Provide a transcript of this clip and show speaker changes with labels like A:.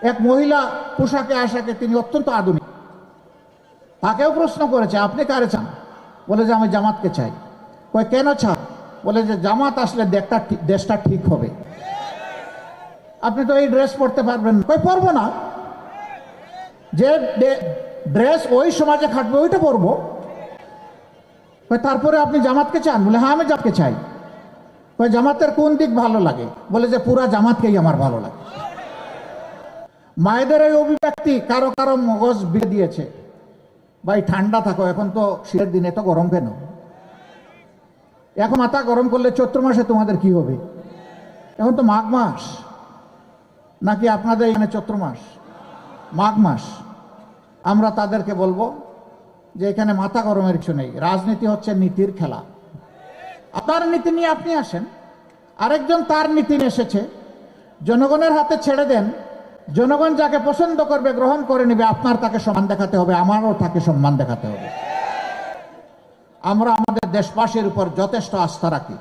A: এক মহিলা পোশাকে আশাকে তিনি অত্যন্ত আধুনিক, তাকেও প্রশ্ন করেছে আপনি কারে চান? বলে যে আমি জামাতকে চাই। কয় কেন চান? বলে যে জামাত আসলে দেশটা ঠিক হবে। আপনি তো এই ড্রেস পরতে পারবেন? কয় পরবো না, যে ড্রেস ওই সমাজে খাটবে ওইটা পরবো। তারপরে আপনি জামাতকে চান? বলে হ্যাঁ আমি জামাতকে চাই। কয় জামাতের কোন দিক ভালো লাগে? বলে যে পুরা জামাতকেই আমার ভালো লাগে। মায়েদের এই অভিব্যক্তি কারো কারো মগজ বিয়ে দিয়েছে। ভাই ঠান্ডা থাকো, এখন তো শীতের দিনে তো গরম কেন? এখন মাথা গরম করলে চৈত্র মাসে তোমাদের কি হবে? এখন তো মাঘ মাস, নাকি আপনাদের এখানে চৈত্র মাস? মাঘ মাস। আমরা তাদেরকে বলবো যে এখানে মাথা গরমের কিছু নেই, রাজনীতি হচ্ছে নীতির খেলা। আপনার নীতি নিয়ে আপনি আসেন, আরেকজন তার নীতি নিয়ে এসেছে, জনগণের হাতে ছেড়ে দেন। জনগণ যাকে পছন্দ করবে গ্রহণ করে নেবে, আপনার তাকে সম্মান দেখাতে হবে, আমারও তাকে সম্মান দেখাতে হবে। আমরা আমাদের দেশবাসীর উপর যথেষ্ট আস্থা রাখি।